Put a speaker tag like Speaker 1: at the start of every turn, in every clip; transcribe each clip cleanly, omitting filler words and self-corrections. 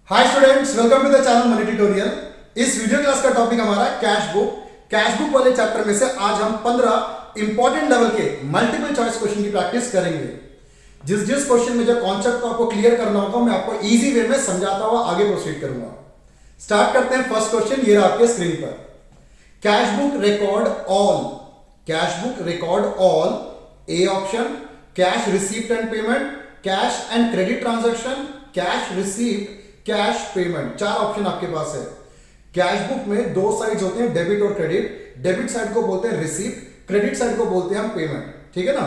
Speaker 1: Hi students, welcome to the channel money tutorial. इस video class का topic हमारा cash book. Cash book वाले chapter में से आज हम 15 इंपॉर्टेंट लेवल के मल्टीपल चॉइस क्वेश्चन की प्रैक्टिस करेंगे। जिस जिस क्वेश्चन में जो कॉन्सेप्ट को आपको क्लियर करना होगा, मैं आपको इजी वे में समझाता हुआ आगे प्रोसीड करूंगा। स्टार्ट करते हैं। फर्स्ट क्वेश्चन ये रहा आपके स्क्रीन पर। Cash book record all, cash book record all A option cash receipt and payment, cash and credit transaction, cash receipt, cash payment. चार ऑप्शन आपके पास है। कैश बुक में दो साइड्स होते हैं, डेबिट और क्रेडिट। डेबिट साइड को बोलते हैं रिसीप्ट, क्रेडिट साइड को बोलते हैं हम पेमेंट। ठीक है ना।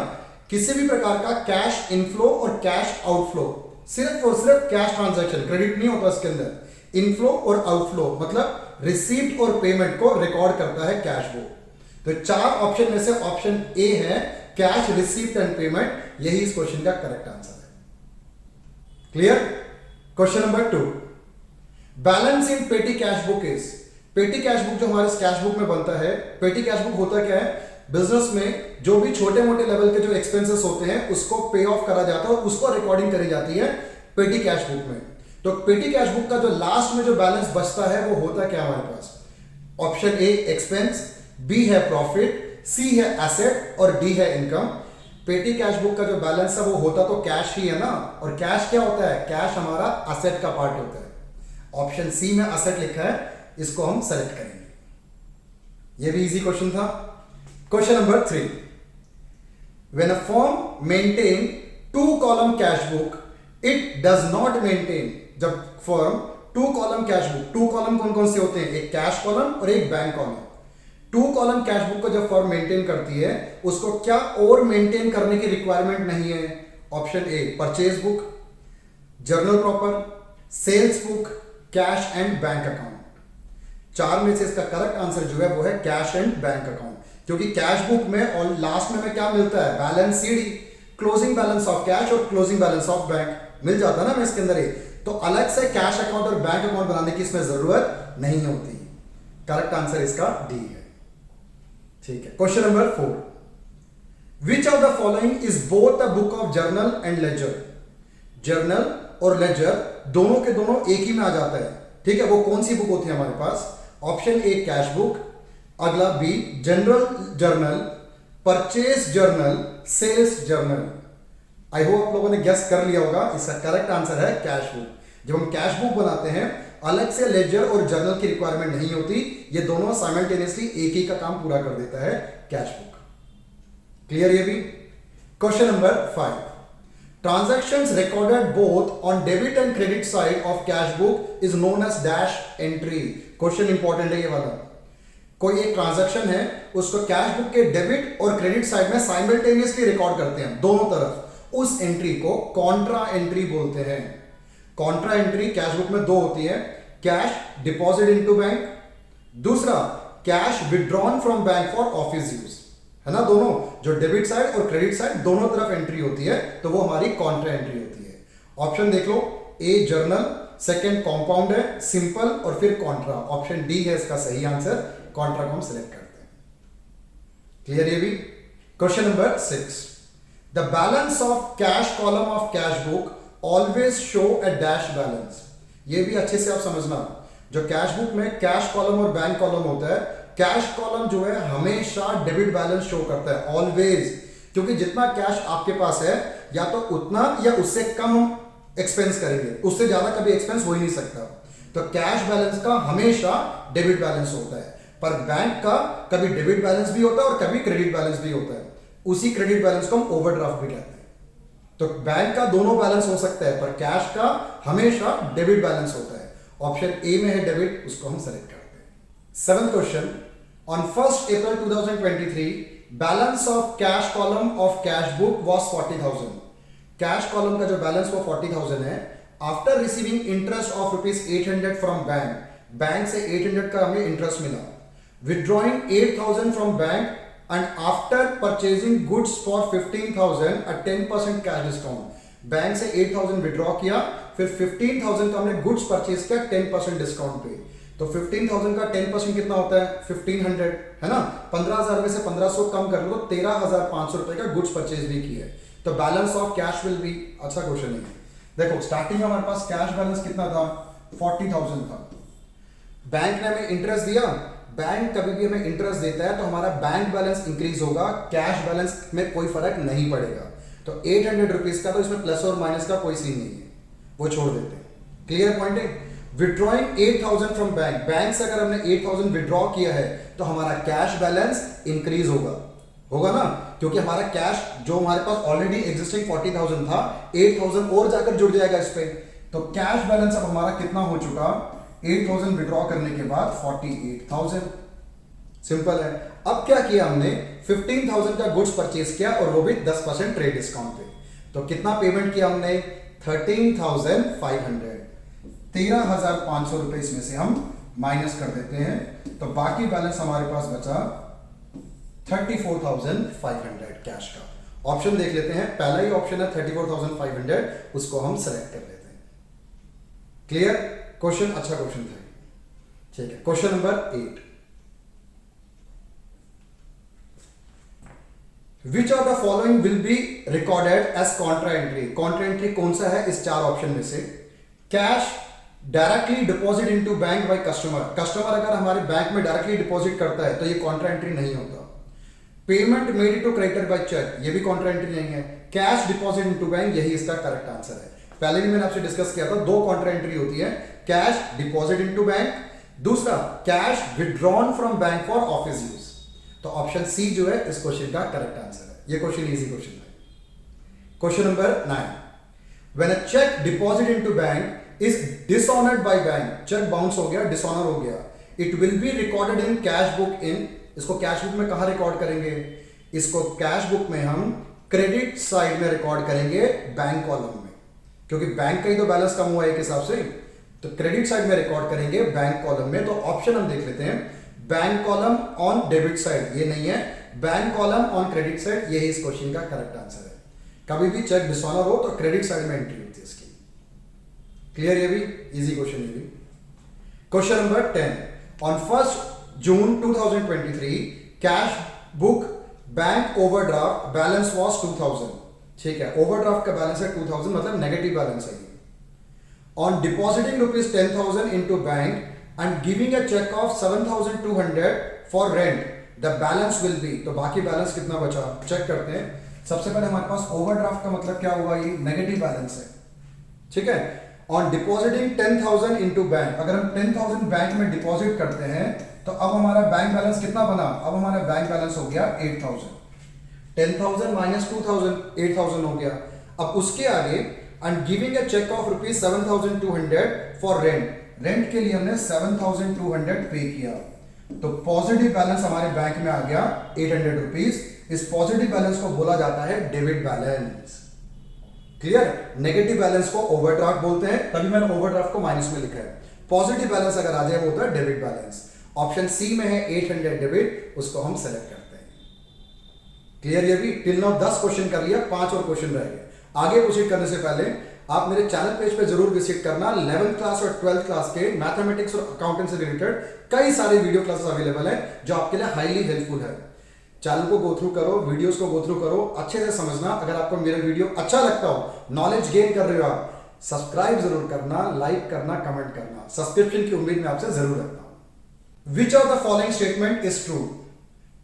Speaker 1: किसी भी प्रकार का कैश इनफ्लो और कैश आउटफ्लो, सिर्फ और सिर्फ कैश ट्रांजैक्शन, क्रेडिट नहीं होता इसके अंदर। इनफ्लो और आउटफ्लो मतलब रिसीप्ट और पेमेंट को रिकॉर्ड करता है कैश बुक। तो चार ऑप्शन में से ऑप्शन ए है कैश रिसीप्ट एंड पेमेंट, यही इस क्वेश्चन का करेक्ट आंसर है। क्लियर। क्वेश्चन नंबर 2, बैलेंस इन पेटी कैश बुक इज। पेटी कैश बुक जो हमारे कैश बुक में बनता है, पेटी कैश बुक होता क्या है, बिजनेस में जो भी छोटे मोटे लेवल के जो एक्सपेंसेस होते हैं उसको पे ऑफ करा जाता है और उसको रिकॉर्डिंग करी जाती है पेटी कैश बुक में। तो पेटी कैश बुक का जो लास्ट में जो बैलेंस बचता है वो होता क्या हमारे पास। ऑप्शन ए एक्सपेंस, बी है प्रॉफिट, सी है एसेट और डी है इनकम। पेटी कैश बुक का जो बैलेंस है वो होता तो कैश ही है ना, और कैश क्या होता है, कैश हमारा एसेट का पार्ट होता है। ऑप्शन सी में एसेट लिखा है, इसको हम सेलेक्ट करेंगे। ये भी इजी क्वेश्चन था। Question number 3, when a firm maintain 2 column cash book it does not maintain. जब firm 2 column cash book, 2 column कौन कौन से होते हैं, एक कैश कॉलम और एक bank column. 2 column cash book को जब फर्म मेंटेन करती है उसको क्या और मेंटेन करने की रिक्वायरमेंट नहीं है। Option A purchase book, journal proper, sales book, cash and bank account. चार में से इसका करेक्ट आंसर जो है वो है कैश एंड बैंक अकाउंट, क्योंकि कैश बुक में और लास्ट में हमें क्या मिलता है, balance CD, closing balance of cash और क्लोजिंग बैलेंस ऑफ बैंक मिल जाता है ना हमें इसके अंदर ही। तो अलग से कैश अकाउंट और बैंक अकाउंट बनाने की इसमें जरूरत नहीं होती। करेक्ट आंसर इसका डी है। ठीक है। Question number 4, which of the following is both a book of journal and ledger. जर्नल और लेजर दोनों के दोनों एक ही में आ जाता है। ठीक है। वो कौन सी बुक होती है हमारे पास। ऑप्शन ए कैश बुक, अगला B general journal, purchase journal, sales journal. I hope आप लोगों ने गेस कर लिया होगा, इसका करेक्ट आंसर है कैश बुक। जब हम कैश बुक बनाते हैं अलग से लेजर और जर्नल की रिक्वायरमेंट नहीं होती, ये दोनों साइमल्टेनियसली एक ही का काम पूरा कर देता है कैश बुक। क्लियर ये भी। Question number 5, transactions recorded both on debit and credit side of cash book is known as dash entry. Question important है ये वाला। कोई एक ट्रांजैक्शन है, उसको कैश बुक के डेबिट और क्रेडिट साइड में साइमल्टेनियसली रिकॉर्ड करते हैं दोनों तरफ, उस एंट्री को कॉन्ट्रा एंट्री बोलते हैं। कॉन्ट्रा एंट्री कैश बुक में दो होती है, कैश डिपॉजिट इनटू बैंक, दूसरा cash withdrawn from bank for office use, है ना। दोनों जो डेबिट साइड और क्रेडिट साइड दोनों तरफ एंट्री होती है, तो वो हमारी कॉन्ट्रा एंट्री होती है। ऑप्शन देख लो, ए जर्नल, सेकेंड कॉम्पाउंड है, सिंपल और फिर कॉन्ट्रा। ऑप्शन डी है इसका सही आंसर, कॉन्ट्रा को हम सिलेक्ट करते हैं। क्लियर ये भी। Question number 6, the balance of cash column of cash book always show A dash balance. ये भी अच्छे से आप समझना, जो कैश बुक में कैश कॉलम और बैंक कॉलम होता है, कैश कॉलम जो है हमेशा डेबिट बैलेंस शो करता है, ऑलवेज। क्योंकि जितना कैश आपके पास है या तो उतना या उससे कम हम एक्सपेंस करेंगे, उससे ज्यादा कभी एक्सपेंस हो ही नहीं सकता। तो कैश बैलेंस का हमेशा डेबिट बैलेंस होता है, पर बैंक का कभी डेबिट बैलेंस भी होता है और कभी क्रेडिट बैलेंस भी होता है। उसी क्रेडिट बैलेंस को हम ओवरड्राफ्ट भी कहते हैं। तो बैंक का दोनों बैलेंस हो सकता है, पर कैश का हमेशा डेबिट बैलेंस होता है। ऑप्शन ए में है डेबिट, उसको हम सेलेक्ट करते हैं। 7th question, on 1st April 2023 balance of cash column of cash book was 40,000। Cash column का जो बैलेंस वो 40,000 है। After receiving interest of ₹800 from bank, bank से 800 का हमें इंटरेस्ट मिला। Withdrawing 8,000 from bank and after purchasing goods for 15,000 a 10% cash discount. Bank से 8,000 withdraw किया, फिर 15,000 का हमने गुड्स परचेज किया 10% डिस्काउंट पे। तो 15,000 का 10% कितना होता है, 1500, है ना। 15,000 में से 1500 कम कर लो तो 13,500 रुपए का गुड्स परचेज भी किया है। तो balance of cash will be, अच्छा क्वेश्चन है। देखो स्टार्टिंग में हमारे पास कैश बैलेंस कितना था, 40,000 था। बैंक ने हमें इंटरेस्ट दिया। बैंक कभी भी हमें इंटरेस्ट देता है तो हमारा बैंक बैलेंस इंक्रीज होगा, कैश बैलेंस में कोई फर्क नहीं पड़ेगा। तो 800 रुपीज का तो इसमें प्लस और माइनस का कोई सीन नहीं है, वो छोड़ देते हैं। क्लियर पॉइंट है। विड्रॉइंग 8,000 फ्रॉम बैंक, बैंक से अगर हमने 8,000 विड्रॉ किया है तो हमारा कैश बैलेंस इंक्रीज होगा ना, क्योंकि हमारा कैश जो हमारे पास ऑलरेडी एग्जिस्टिंग 40,000 था, 8,000 और जाकर जुड़ जाएगा इस पे। तो कैश बैलेंस अब हमारा कितना हो चुका, 8,000 विड्रॉ करने के बाद 48,000। सिंपल है। अब क्या किया हमने, 15,000 का गुड्स परचेज किया और वो भी 10% ट्रेड डिस्काउंट पे। तो कितना पेमेंट किया हमने, 13,500। 13,500 रुपए इसमें से हम माइनस कर देते हैं, तो बाकी बैलेंस हमारे पास बचा 34,500 कैश का। ऑप्शन देख लेते हैं। पहला ही ऑप्शन है 34,500, उसको हम सेलेक्ट कर लेते हैं। क्लियर। क्वेश्चन अच्छा क्वेश्चन था, ठीक है। Question number 8, which of the following will be recorded as contra entry. Contra entry कौन सा है इस चार ऑप्शन में से। Cash directly deposit into bank by customer, customer अगर हमारे बैंक में डायरेक्टली डिपॉजिट करता है तो ये कॉन्ट्रा एंट्री नहीं होता। Payment made to creditor by cheque, ये भी कॉन्ट्रा एंट्री नहीं है। कैश डिपॉजिट इनटू बैंक, यही इसका करेक्ट आंसर है। पहले भी मैंने आपसे डिस्कस किया था, दो कॉन्ट्रा एंट्री होती है, कैश डिपॉजिट इनटू बैंक, दूसरा cash withdrawn from bank for office use. तो ऑप्शन सी जो है इस क्वेश्चन का करेक्ट आंसर है। ये क्वेश्चन इजी क्वेश्चन है। Question number 9, when a cheque deposit into bank is dishonoured by bank, cheque bounce हो गया, डिसऑनर हो गया, it will be recorded in cash book in, इसको कैश बुक में कहां रिकॉर्ड करेंगे, इसको कैश बुक में हम क्रेडिट साइड में रिकॉर्ड करेंगे, बैंक कॉलम में, क्योंकि बैंक का ही तो बैलेंस कम हुआ है एक हिसाब से। तो क्रेडिट साइड में रिकॉर्ड करेंगे बैंक कॉलम में। तो ऑप्शन हम देख लेते हैं, bank column on debit side, ये नहीं है, bank column on credit side, यही इस क्वेश्चन का करेक्ट आंसर है। कभी भी चेक डिसऑनर हो तो क्रेडिट साइड में एंट्री होती है इसकी। क्लियर, ये भी इजी क्वेश्चन है। Question number 10, on 1 June 2023 cash book bank overdraft balance was 2,000। ठीक है, ओवरड्राफ्ट का बैलेंस है 2,000, मतलब नेगेटिव बैलेंस है। On depositing rupees 10,000 into bank and giving a cheque of 7,200 for rent, the balance will be, तो बाकी balance कितना बचा चेक करते हैं। सबसे पहले हमारे पास ओवरड्राफ्ट का मतलब क्या हुआ, ये नेगेटिव बैलेंस है। ठीक है, ऑन डिपॉजिटिंग 10,000 इनटू बैंक, अगर हम 10,000 बैंक में डिपॉजिट करते हैं तो अब हमारा बैंक बैलेंस कितना बना, अब हमारा बैंक बैलेंस हो गया 8,000। 10,000 माइनस 2,000, 8,000 हो गया। अब उसके आगे and giving a cheque of rupees 7,200 for rent, rent के लिए हमने 7,200 पे किया, तो पॉजिटिव बैलेंस हमारे बैंक में आ गया 800 रुपीज। इस पॉजिटिव बैलेंस को बोला जाता है debit balance. Clear. Negative balance को ओवरड्राफ्ट बोलते हैं, तभी मैंने ओवरड्राफ्ट को माइनस में लिखा है। पॉजिटिव बैलेंस अगर आ जाए वो होता है डेबिट बैलेंस। ऑप्शन सी में है 800 डेबिट, उसको हम सेलेक्ट करते हैं। क्लियर। ये भी टिल नाउ 10 क्वेश्चन कर लिया, 5 और क्वेश्चन रह गए। आगे प्रोसीड करने से पहले आप मेरे चैनल पेज पे जरूर विजिट करना। 11th क्लास और 12th क्लास के मैथमेटिक्स और अकाउंटिंग से रिलेटेड कई सारे वीडियो क्लासेस अवेलेबल है जो आपके लिए हाईली हेल्पफुल है। चैनल को गो थ्रू करो, वीडियोस को गो थ्रू करो, अच्छे से समझना। अगर आपको मेरा वीडियो अच्छा लगता हो, नॉलेज गेन कर रहे हो आप, सब्सक्राइब जरूर करना, लाइक करना, कमेंट करना। सब्सक्रिप्शन की उम्मीद मैं आपसे जरूर रखता हूं। Which of the following statement is true,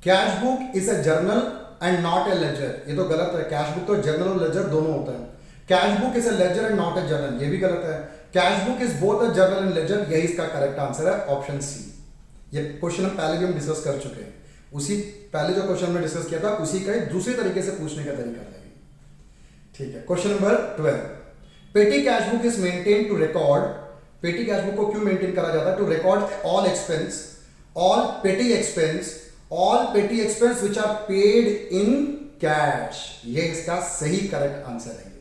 Speaker 1: cash book is a journal and not a ledger, ये तो गलत है। कैश बुक तो जर्नल और लेजर दोनों होता है। Cash book is a ledger and not a journal, ये भी गलत है। Cash book is both a journal and ledger, यही इसका करेक्ट आंसर है, ऑप्शन सी। ये क्वेश्चन हम पहले भी हम डिस्कस कर चुके हैं। उसी पहले जो क्वेश्चन हमने डिस्कस किया था उसी का दूसरे तरीके से पूछने का तरीका है। ठीक है। Question number 12, petty cash book is maintain to record, petty cash book को क्यों मेंटेन करा जाता है, to record all expense, all petty expense, all petty expense which are paid in cash, ये इसका सही करेक्ट आंसर है।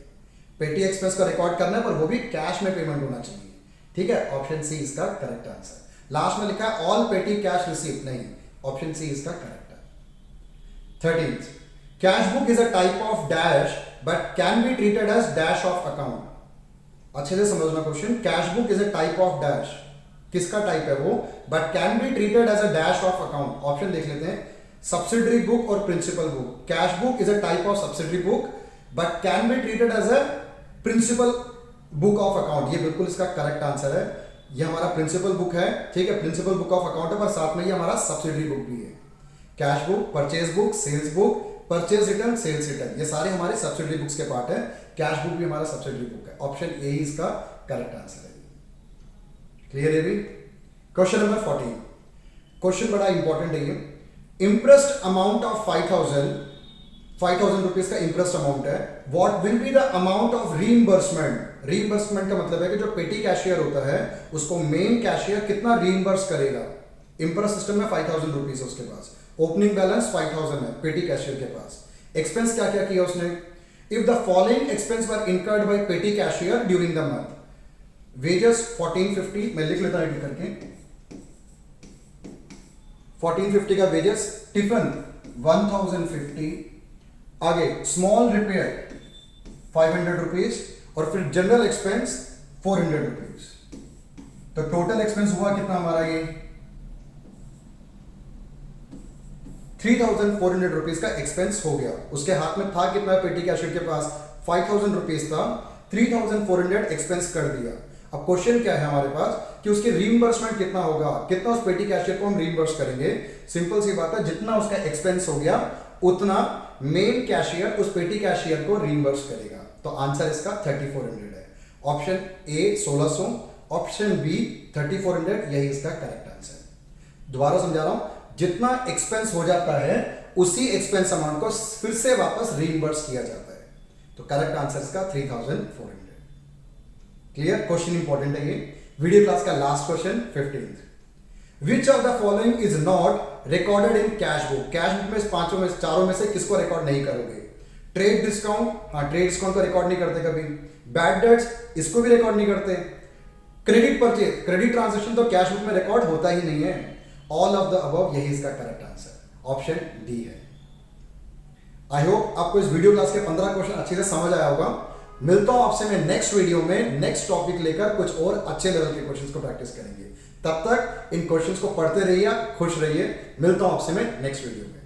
Speaker 1: पेटी एक्सपेंस का रिकॉर्ड करना है पर वो भी कैश में पेमेंट होना चाहिए। ठीक है, ऑप्शन सी इसका करेक्ट आंसर। लास्ट में लिखा है ऑल पेटी कैश रिसीव्ड, नहीं, ऑप्शन सी इसका करेक्ट है। 13th, cash book is a type of dash but can be treated as dash of account. अच्छे से समझना question, cash book is a type of dash, किसका type है वो, but can be treated as a dash of account. Option देख लेते हैं, subsidiary book और principal book. Cash book is a type of subsidiary book but can be treated as a principal book of account, ये बिल्कुल इसका correct answer है। ये हमारा प्रिंसिपल बुक है, ठीक है, प्रिंसिपल बुक ऑफ अकाउंट है, पर साथ में ये हमारा सब्सिडरी बुक भी है। Cash book, purchase book, sales book, purchase return, sales return, ये सारे हमारे सब्सिडरी बुक्स के पार्ट है। कैश बुक भी हमारा सब्सिडरी बुक है। ऑप्शन ए ही इसका करेक्ट आंसर है। क्लियर है भी? क्वेश्चन नंबर 14, क्वेश्चन बड़ा इंपॉर्टेंट है ये। इंटरेस्ट अमाउंट ऑफ 5,000 रुपीज का इंटरेस्ट अमाउंट है। What will be the amount of reimbursement? Reimbursement का मतलब है कि जो पेटी कैशियर होता है उसको मेन कैशियर कितना रीइंबर्स करेगा। इंटरेस्ट सिस्टम में 5,000 रुपीज है उसके पास, ओपनिंग बैलेंस 5,000 है पेटी कैशियर के पास। एक्सपेंस क्या क्या किया उसने? If the following expense were incurred by petty cashier during the month, wages 1450, मैं लिख लेता हूं करके, 1450 का वेजेस, टिफिन 1050, आगे स्मॉल रिपेयर 500 रुपीज, और फिर जनरल एक्सपेंस 400 रुपीज। तो टोटल एक्सपेंस हुआ कितना हमारा ये 3,400 रुपीज का एक्सपेंस हो गया। उसके हाथ में था कितना पेटी कैशियर के पास? 5,000 रुपीज था, 3,400 एक्सपेंस कर दिया। अब क्वेश्चन क्या है हमारे पास कि उसके रीइंबर्समेंट कितना होगा, कितना उस पेटी कैशियर को हम रीइंबर्स करेंगे। सिंपल सी बात है, जितना उसका एक्सपेंस हो गया उतना मेन कैशियर उस पेटी कैशियर को रीइंबर्स करेगा। तो आंसर इसका 3,400 है। ऑप्शन ए 1,600, ऑप्शन बी 3,400, यही इसका करेक्ट आंसर है। दोबारा समझा रहा हूं, जितना एक्सपेंस हो जाता है उसी एक्सपेंस अमाउंट को फिर से वापस रीइंबर्स किया जाता है। तो करेक्ट आंसर इसका 3,400। क्लियर? क्वेश्चन इंपॉर्टेंट है ये। वीडियो क्लास का last question 15th, which of the following is not recorded in cash book? Cash book में पांचों में चारों में से किसको रिकॉर्ड नहीं करोगे? ट्रेड डिस्काउंट, हाँ ट्रेड डिस्काउंट को रिकॉर्ड नहीं करते कभी। बैड डेट्स, इसको भी रिकॉर्ड नहीं करते। क्रेडिट परचेज, क्रेडिट ट्रांजेक्शन तो कैश बुक में रिकॉर्ड होता ही नहीं है। ऑल ऑफ द अबव, यही इसका करेक्ट आंसर ऑप्शन डी है। आई होप आपको इस वीडियो क्लास के 15 क्वेश्चन अच्छे से समझ आया होगा। मिलता हूं आपसे मैं नेक्स्ट वीडियो में नेक्स्ट टॉपिक लेकर कुछ और अच्छे लेवल के क्वेश्चंस को प्रैक्टिस करेंगे। तब तक इन क्वेश्चंस को पढ़ते रहिए, खुश रहिए। मिलता हूं आपसे मैं नेक्स्ट वीडियो में।